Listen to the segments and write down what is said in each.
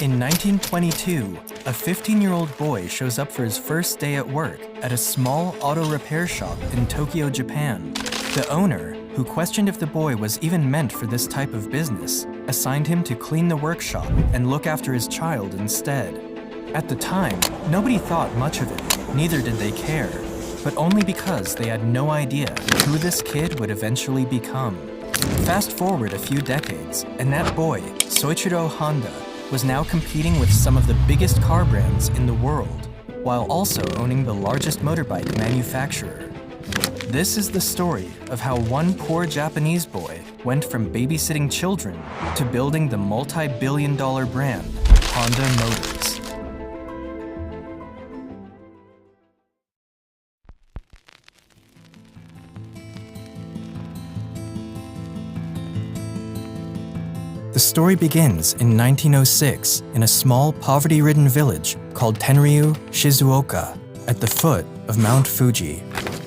In 1922, a 15-year-old boy shows up for his first day at work at a small auto repair shop in Tokyo, Japan. The owner, who questioned if the boy was even meant for this type of business, assigned him to clean the workshop and look after his child instead. At the time, nobody thought much of it, neither did they care, but only because they had no idea who this kid would eventually become. Fast forward a few decades, and that boy, Soichiro Honda, was now competing with some of the biggest car brands in the world, while also owning the largest motorbike manufacturer. This is the story of how one poor Japanese boy went from babysitting children to building the multi-billion-dollar brand Honda Motors. The story begins in 1906 in a small, poverty-ridden village called Tenryu, Shizuoka, at the foot of Mount Fuji.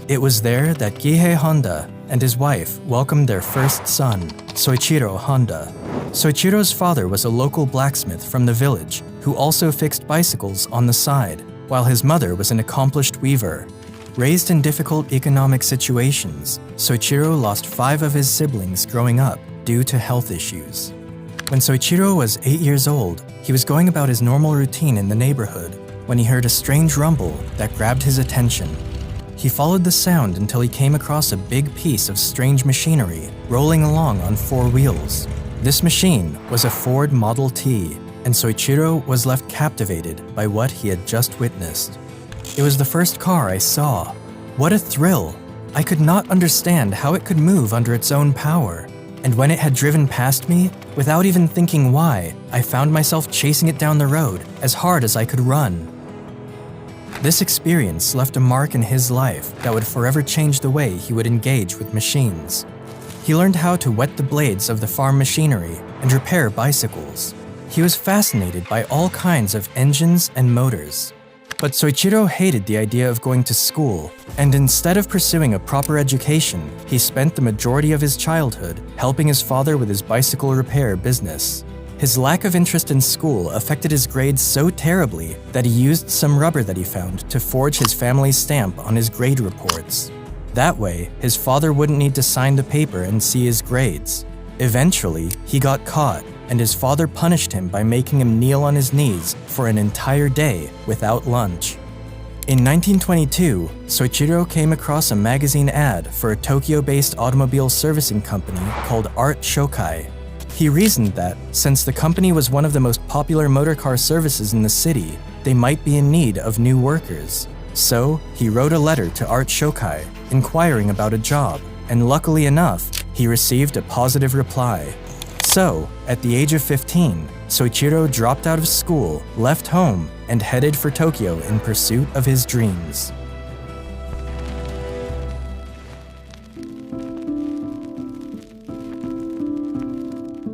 It was there that Gihei Honda and his wife welcomed their first son, Soichiro Honda. Soichiro's father was a local blacksmith from the village who also fixed bicycles on the side, while his mother was an accomplished weaver. Raised in difficult economic situations, Soichiro lost 5 of his siblings growing up due to health issues. When Soichiro was 8 years old, he was going about his normal routine in the neighborhood when he heard a strange rumble that grabbed his attention. He followed the sound until he came across a big piece of strange machinery rolling along on 4 wheels. This machine was a Ford Model T, and Soichiro was left captivated by what he had just witnessed. It was the first car I saw. What a thrill! I could not understand how it could move under its own power. And when it had driven past me, without even thinking why, I found myself chasing it down the road as hard as I could run. This experience left a mark in his life that would forever change the way he would engage with machines. He learned how to wet the blades of the farm machinery and repair bicycles. He was fascinated by all kinds of engines and motors. But Soichiro hated the idea of going to school, and instead of pursuing a proper education, he spent the majority of his childhood helping his father with his bicycle repair business. His lack of interest in school affected his grades so terribly that he used some rubber that he found to forge his family's stamp on his grade reports. That way, his father wouldn't need to sign the paper and see his grades. Eventually, he got caught, and his father punished him by making him kneel on his knees for an entire day without lunch. In 1922, Soichiro came across a magazine ad for a Tokyo-based automobile servicing company called Art Shokai. He reasoned that, since the company was one of the most popular motorcar services in the city, they might be in need of new workers. So, he wrote a letter to Art Shokai, inquiring about a job, and luckily enough, he received a positive reply. So, at the age of 15, Soichiro dropped out of school, left home, and headed for Tokyo in pursuit of his dreams.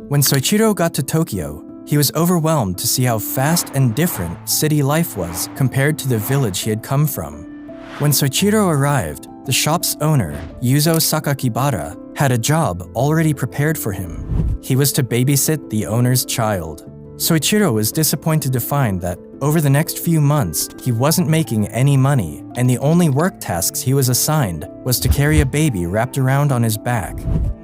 When Soichiro got to Tokyo, he was overwhelmed to see how fast and different city life was compared to the village he had come from. When Soichiro arrived, the shop's owner, Yuzo Sakakibara, had a job already prepared for him. He was to babysit the owner's child. Soichiro was disappointed to find that over the next few months, he wasn't making any money, and the only work tasks he was assigned was to carry a baby wrapped around on his back.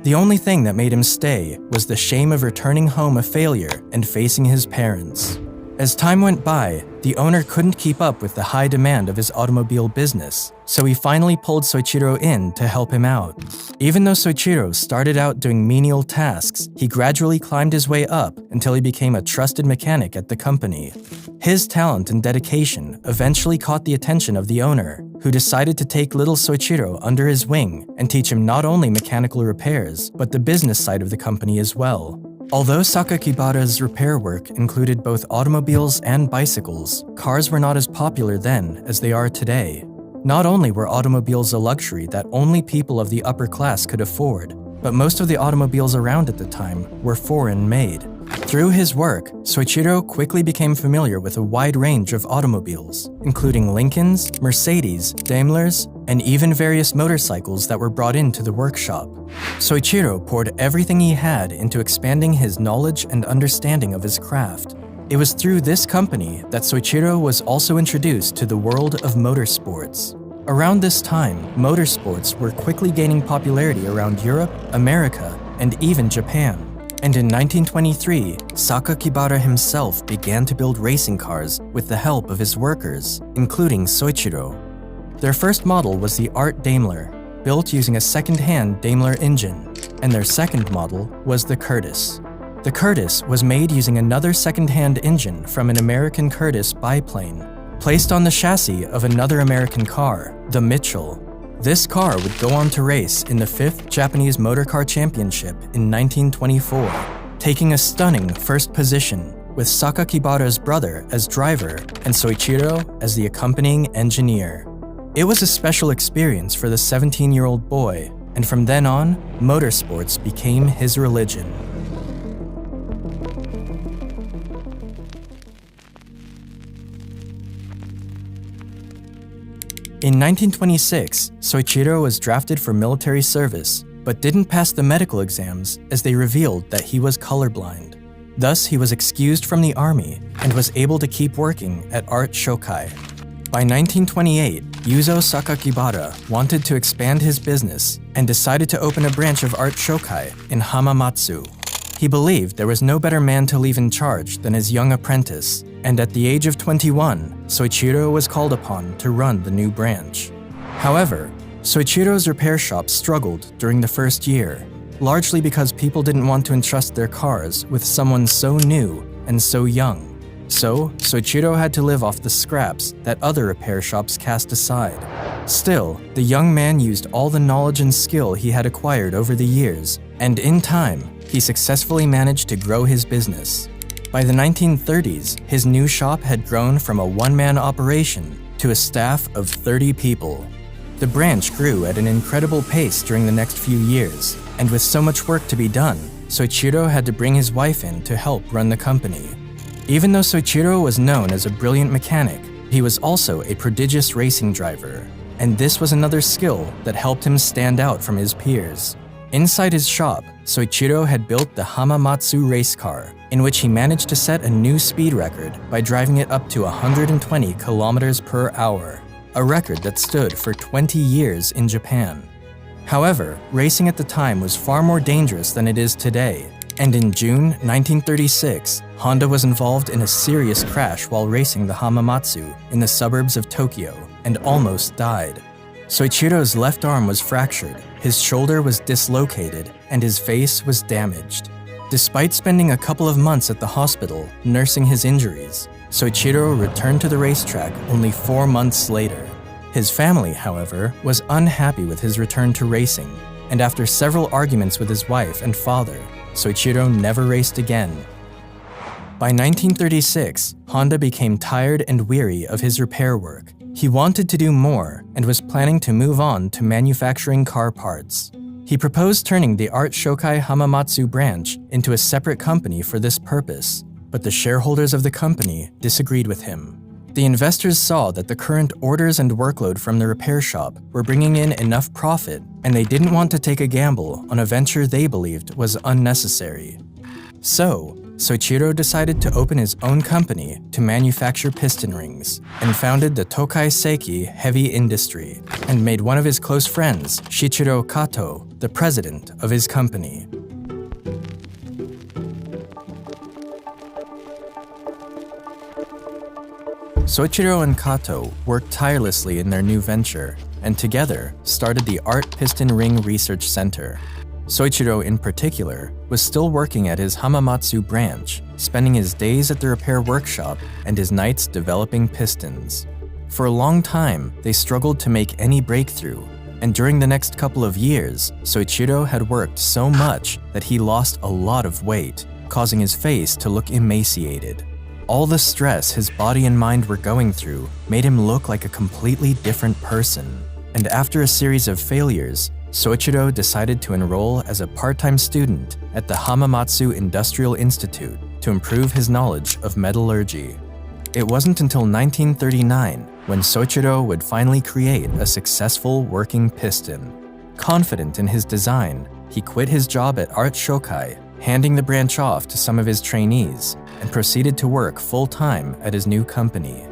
The only thing that made him stay was the shame of returning home a failure and facing his parents. As time went by, the owner couldn't keep up with the high demand of his automobile business, so he finally pulled Soichiro in to help him out. Even though Soichiro started out doing menial tasks, he gradually climbed his way up until he became a trusted mechanic at the company. His talent and dedication eventually caught the attention of the owner, who decided to take little Soichiro under his wing and teach him not only mechanical repairs, but the business side of the company as well. Although Sakakibara's repair work included both automobiles and bicycles, cars were not as popular then as they are today. Not only were automobiles a luxury that only people of the upper class could afford, but most of the automobiles around at the time were foreign-made. Through his work, Soichiro quickly became familiar with a wide range of automobiles, including Lincolns, Mercedes, Daimlers, and even various motorcycles that were brought into the workshop. Soichiro poured everything he had into expanding his knowledge and understanding of his craft. It was through this company that Soichiro was also introduced to the world of motorsports. Around this time, motorsports were quickly gaining popularity around Europe, America, and even Japan. And in 1923, Sakakibara himself began to build racing cars with the help of his workers, including Soichiro. Their first model was the Art Daimler, built using a second-hand Daimler engine, and their second model was the Curtiss. The Curtiss was made using another second-hand engine from an American Curtiss biplane, placed on the chassis of another American car, the Mitchell. This car would go on to race in the 5th Japanese Motor Car Championship in 1924, taking a stunning first position, with Sakakibara's brother as driver and Soichiro as the accompanying engineer. It was a special experience for the 17-year-old boy, and from then on, motorsports became his religion. In 1926, Soichiro was drafted for military service, but didn't pass the medical exams as they revealed that he was colorblind. Thus, he was excused from the army and was able to keep working at Art Shokai. By 1928, Yuzo Sakakibara wanted to expand his business and decided to open a branch of Art Shokai in Hamamatsu. He believed there was no better man to leave in charge than his young apprentice, and at the age of 21, Soichiro was called upon to run the new branch. However, Soichiro's repair shop struggled during the first year, largely because people didn't want to entrust their cars with someone so new and so young. So, Soichiro had to live off the scraps that other repair shops cast aside. Still, the young man used all the knowledge and skill he had acquired over the years, and in time, he successfully managed to grow his business. By the 1930s, his new shop had grown from a one-man operation to a staff of 30 people. The branch grew at an incredible pace during the next few years, and with so much work to be done, Soichiro had to bring his wife in to help run the company. Even though Soichiro was known as a brilliant mechanic, he was also a prodigious racing driver, and this was another skill that helped him stand out from his peers. Inside his shop, Soichiro had built the Hamamatsu race car, in which he managed to set a new speed record by driving it up to 120 kilometers per hour, a record that stood for 20 years in Japan. However, racing at the time was far more dangerous than it is today, and in June 1936, Honda was involved in a serious crash while racing the Hamamatsu in the suburbs of Tokyo and almost died. Soichiro's left arm was fractured, his shoulder was dislocated, and his face was damaged. Despite spending a couple of months at the hospital nursing his injuries, Soichiro returned to the racetrack only 4 months later. His family, however, was unhappy with his return to racing, and after several arguments with his wife and father, Soichiro never raced again. By 1936, Honda became tired and weary of his repair work. He wanted to do more and was planning to move on to manufacturing car parts. He proposed turning the Art Shokai Hamamatsu branch into a separate company for this purpose, but the shareholders of the company disagreed with him. The investors saw that the current orders and workload from the repair shop were bringing in enough profit, and they didn't want to take a gamble on a venture they believed was unnecessary. So, Soichiro decided to open his own company to manufacture piston rings, and founded the Tokai Seiki Heavy Industry, and made one of his close friends, Shichiro Kato, the president of his company. Soichiro and Kato worked tirelessly in their new venture, and together started the Art Piston Ring Research Center. Soichiro, in particular, was still working at his Hamamatsu branch, spending his days at the repair workshop and his nights developing pistons. For a long time, they struggled to make any breakthrough, and during the next couple of years, Soichiro had worked so much that he lost a lot of weight, causing his face to look emaciated. All the stress his body and mind were going through made him look like a completely different person. And after a series of failures, Soichiro decided to enroll as a part-time student at the Hamamatsu Industrial Institute to improve his knowledge of metallurgy. It wasn't until 1939 when Soichiro would finally create a successful working piston. Confident in his design, he quit his job at Art Shokai, handing the branch off to some of his trainees, and proceeded to work full-time at his new company.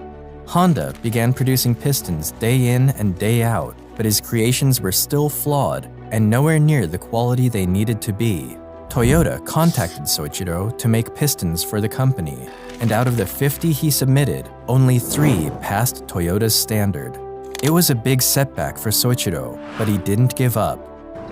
Honda began producing pistons day in and day out, but his creations were still flawed and nowhere near the quality they needed to be. Toyota contacted Soichiro to make pistons for the company, and out of the 50 he submitted, only 3 passed Toyota's standard. It was a big setback for Soichiro, but he didn't give up.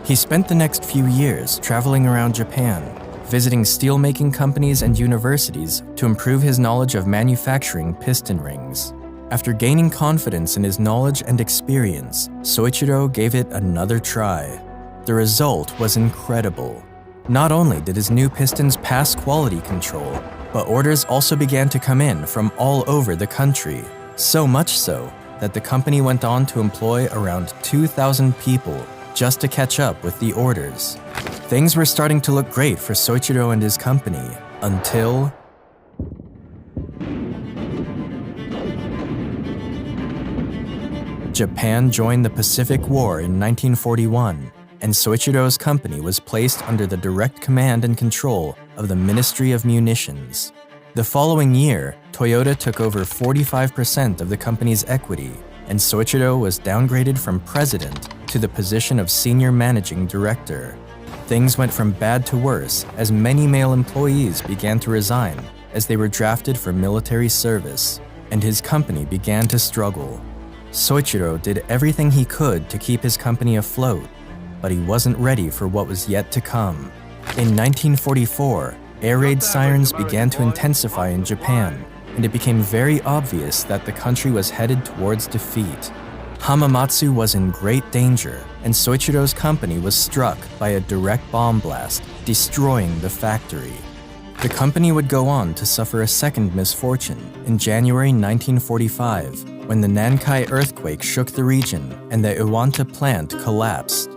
He spent the next few years traveling around Japan, visiting steelmaking companies and universities to improve his knowledge of manufacturing piston rings. After gaining confidence in his knowledge and experience, Soichiro gave it another try. The result was incredible. Not only did his new pistons pass quality control, but orders also began to come in from all over the country, so much so that the company went on to employ around 2,000 people just to catch up with the orders. Things were starting to look great for Soichiro and his company, until Japan joined the Pacific War in 1941, and Soichiro's company was placed under the direct command and control of the Ministry of Munitions. The following year, Toyota took over 45% of the company's equity, and Soichiro was downgraded from president to the position of senior managing director. Things went from bad to worse as many male employees began to resign as they were drafted for military service, and his company began to struggle. Soichiro did everything he could to keep his company afloat, but he wasn't ready for what was yet to come. In 1944, air raid sirens began to intensify in Japan, and it became very obvious that the country was headed towards defeat. Hamamatsu was in great danger, and Soichiro's company was struck by a direct bomb blast, destroying the factory. The company would go on to suffer a second misfortune in January 1945, when the Nankai earthquake shook the region and the Iwanta plant collapsed.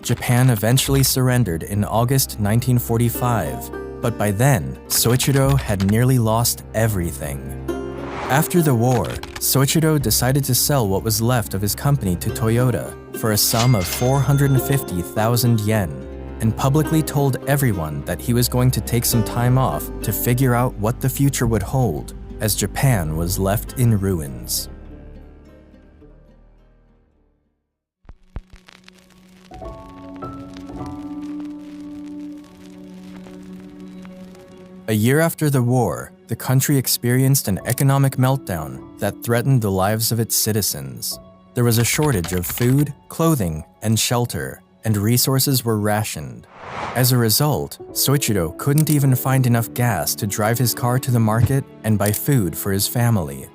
Japan eventually surrendered in August 1945, but by then, Soichiro had nearly lost everything. After the war, Soichiro decided to sell what was left of his company to Toyota for a sum of 450,000 yen, and publicly told everyone that he was going to take some time off to figure out what the future would hold, as Japan was left in ruins. A year after the war, the country experienced an economic meltdown that threatened the lives of its citizens. There was a shortage of food, clothing, and shelter, and resources were rationed. As a result, Soichiro couldn't even find enough gas to drive his car to the market and buy food for his family.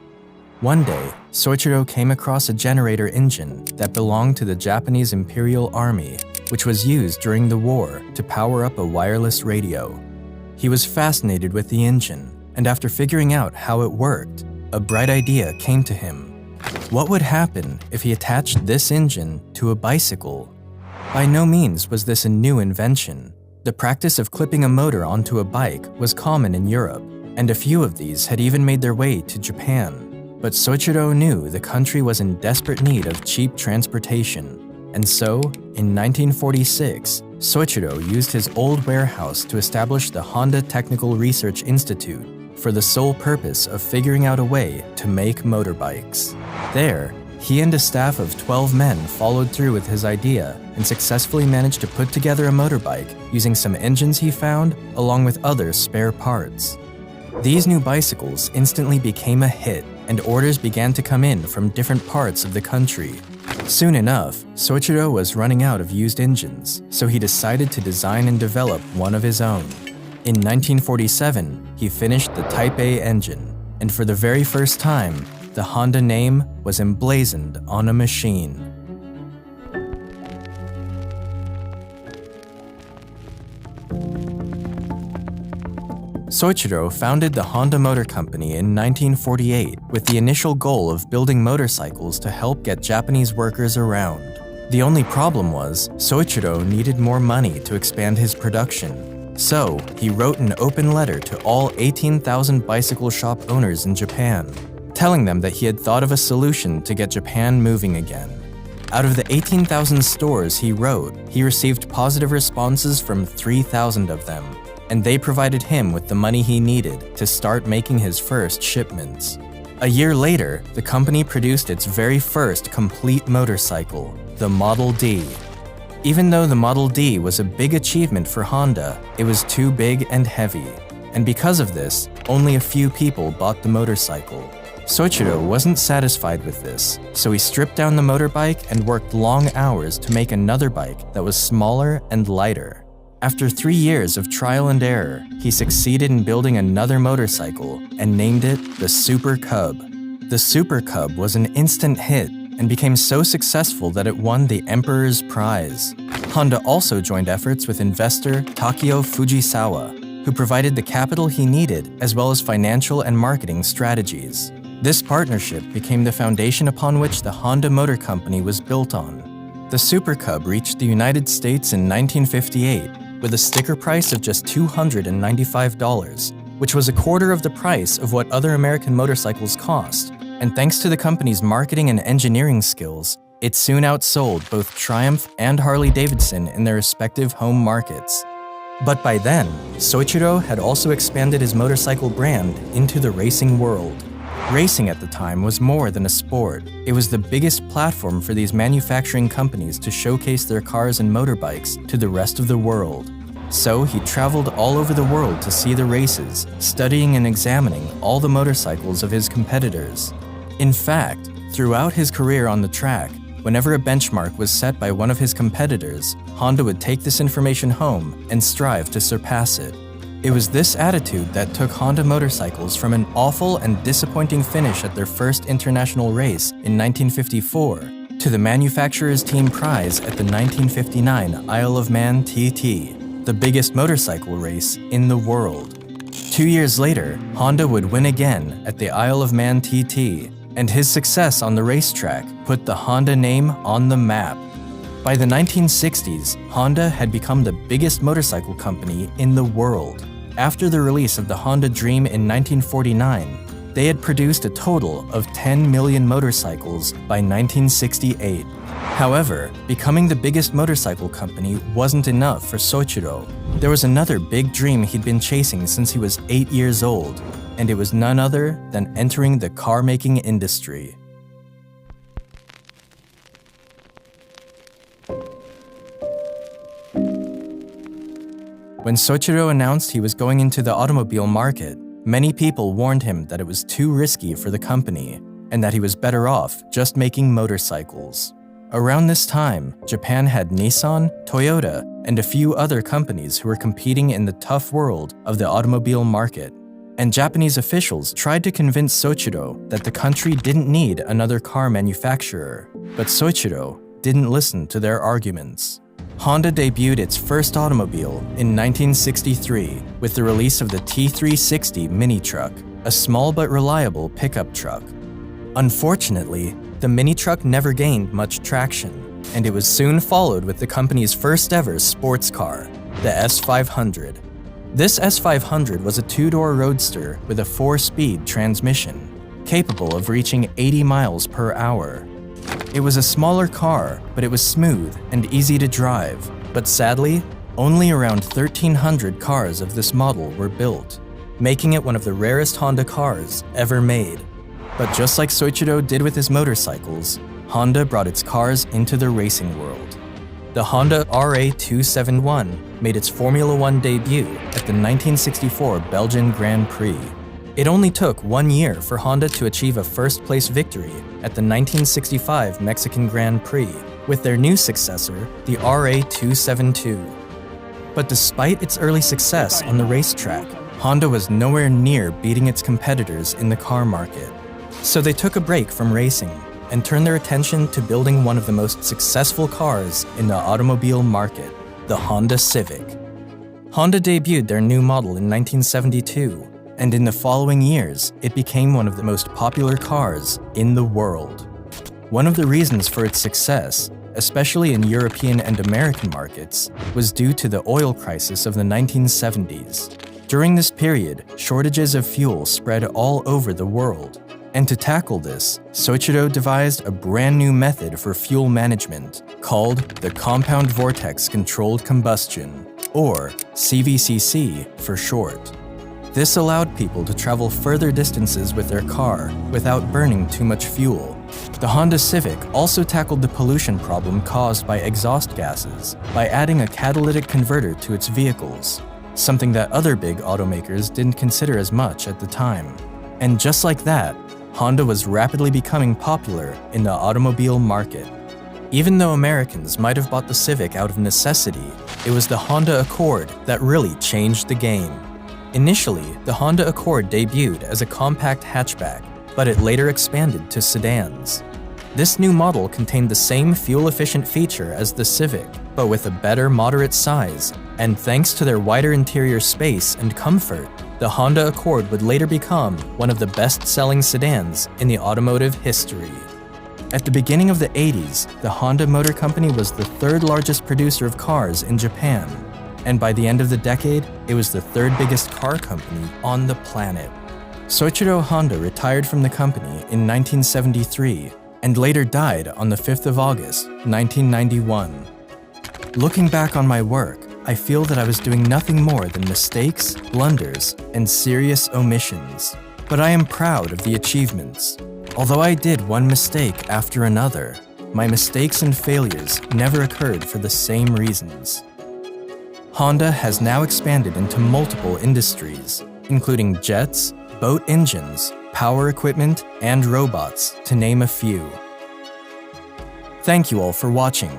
One day, Soichiro came across a generator engine that belonged to the Japanese Imperial Army, which was used during the war to power up a wireless radio. He was fascinated with the engine, and after figuring out how it worked, a bright idea came to him. What would happen if he attached this engine to a bicycle? By no means was this a new invention. The practice of clipping a motor onto a bike was common in Europe, and a few of these had even made their way to Japan. But Soichiro knew the country was in desperate need of cheap transportation. And so, in 1946, Soichiro used his old warehouse to establish the Honda Technical Research Institute for the sole purpose of figuring out a way to make motorbikes. There, he and a staff of 12 men followed through with his idea and successfully managed to put together a motorbike using some engines he found along with other spare parts. These new bicycles instantly became a hit, and orders began to come in from different parts of the country. Soon enough, Soichiro was running out of used engines, so he decided to design and develop one of his own. In 1947, he finished the Type A engine, and for the very first time, the Honda name was emblazoned on a machine. Soichiro founded the Honda Motor Company in 1948 with the initial goal of building motorcycles to help get Japanese workers around. The only problem was, Soichiro needed more money to expand his production. So, he wrote an open letter to all 18,000 bicycle shop owners in Japan, telling them that he had thought of a solution to get Japan moving again. Out of the 18,000 stores he wrote, he received positive responses from 3,000 of them. and they provided him with the money he needed to start making his first shipments. A year later, the company produced its very first complete motorcycle, the Model D. Even though the Model D was a big achievement for Honda, it was too big and heavy. And because of this, only a few people bought the motorcycle. Soichiro wasn't satisfied with this, so he stripped down the motorbike and worked long hours to make another bike that was smaller and lighter. After 3 years of trial and error, he succeeded in building another motorcycle and named it the Super Cub. The Super Cub was an instant hit and became so successful that it won the Emperor's Prize. Honda also joined efforts with investor Takeo Fujisawa, who provided the capital he needed as well as financial and marketing strategies. This partnership became the foundation upon which the Honda Motor Company was built on. The Super Cub reached the United States in 1958 with a sticker price of just $295, which was a quarter of the price of what other American motorcycles cost. And thanks to the company's marketing and engineering skills, it soon outsold both Triumph and Harley-Davidson in their respective home markets. But by then, Soichiro had also expanded his motorcycle brand into the racing world. Racing at the time was more than a sport. It was the biggest platform for these manufacturing companies to showcase their cars and motorbikes to the rest of the world. So he traveled all over the world to see the races, studying and examining all the motorcycles of his competitors. In fact, throughout his career on the track, whenever a benchmark was set by one of his competitors, Honda would take this information home and strive to surpass it. It was this attitude that took Honda motorcycles from an awful and disappointing finish at their first international race in 1954 to the manufacturer's team prize at the 1959 Isle of Man TT, the biggest motorcycle race in the world. 2 years later, Honda would win again at the Isle of Man TT, and his success on the racetrack put the Honda name on the map. By the 1960s, Honda had become the biggest motorcycle company in the world. After the release of the Honda Dream in 1949, they had produced a total of 10 million motorcycles by 1968. However, becoming the biggest motorcycle company wasn't enough for Soichiro. There was another big dream he'd been chasing since he was 8 years old, and it was none other than entering the car-making industry. When Soichiro announced he was going into the automobile market, many people warned him that it was too risky for the company and that he was better off just making motorcycles. Around this time, Japan had Nissan, Toyota, and a few other companies who were competing in the tough world of the automobile market. And Japanese officials tried to convince Soichiro that the country didn't need another car manufacturer. But Soichiro didn't listen to their arguments. Honda debuted its first automobile in 1963 with the release of the T360 mini truck, a small but reliable pickup truck. Unfortunately, the mini truck never gained much traction, and it was soon followed with the company's first ever sports car, the S500. This S500 was a two-door roadster with a 4-speed transmission, capable of reaching 80 miles per hour. It was a smaller car, but it was smooth and easy to drive. But sadly, only around 1,300 cars of this model were built, making it one of the rarest Honda cars ever made. But just like Soichiro did with his motorcycles, Honda brought its cars into the racing world. The Honda RA271 made its Formula One debut at the 1964 Belgian Grand Prix. It only took 1 year for Honda to achieve a first-place victory at the 1965 Mexican Grand Prix with their new successor, the RA272. But despite its early success on the racetrack, Honda was nowhere near beating its competitors in the car market. So they took a break from racing and turned their attention to building one of the most successful cars in the automobile market, the Honda Civic. Honda debuted their new model in 1972, and in the following years, it became one of the most popular cars in the world. One of the reasons for its success, especially in European and American markets, was due to the oil crisis of the 1970s. During this period, shortages of fuel spread all over the world. And to tackle this, Soichiro devised a brand new method for fuel management called the compound vortex controlled combustion. or CVCC for short. This allowed people to travel further distances with their car without burning too much fuel. The Honda Civic also tackled the pollution problem caused by exhaust gases by adding a catalytic converter to its vehicles, something that other big automakers didn't consider as much at the time. And just like that, Honda was rapidly becoming popular in the automobile market. Even though Americans might have bought the Civic out of necessity, it was the Honda Accord that really changed the game. Initially, the Honda Accord debuted as a compact hatchback, but it later expanded to sedans. This new model contained the same fuel-efficient feature as the Civic, but with a better moderate size, and thanks to their wider interior space and comfort, the Honda Accord would later become one of the best-selling sedans in the automotive history. At the beginning of the 80s, the Honda Motor Company was the third largest producer of cars in Japan, and by the end of the decade, it was the third biggest car company on the planet. Soichiro Honda retired from the company in 1973 and later died on the 5th of August, 1991. Looking back on my work, I feel that I was doing nothing more than mistakes, blunders, and serious omissions. But I am proud of the achievements. Although I did one mistake after another, my mistakes and failures never occurred for the same reasons. Honda has now expanded into multiple industries, including jets, boat engines, power equipment, and robots, to name a few. Thank you all for watching.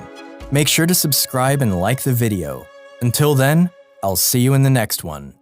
Make sure to subscribe and like the video. Until then, I'll see you in the next one.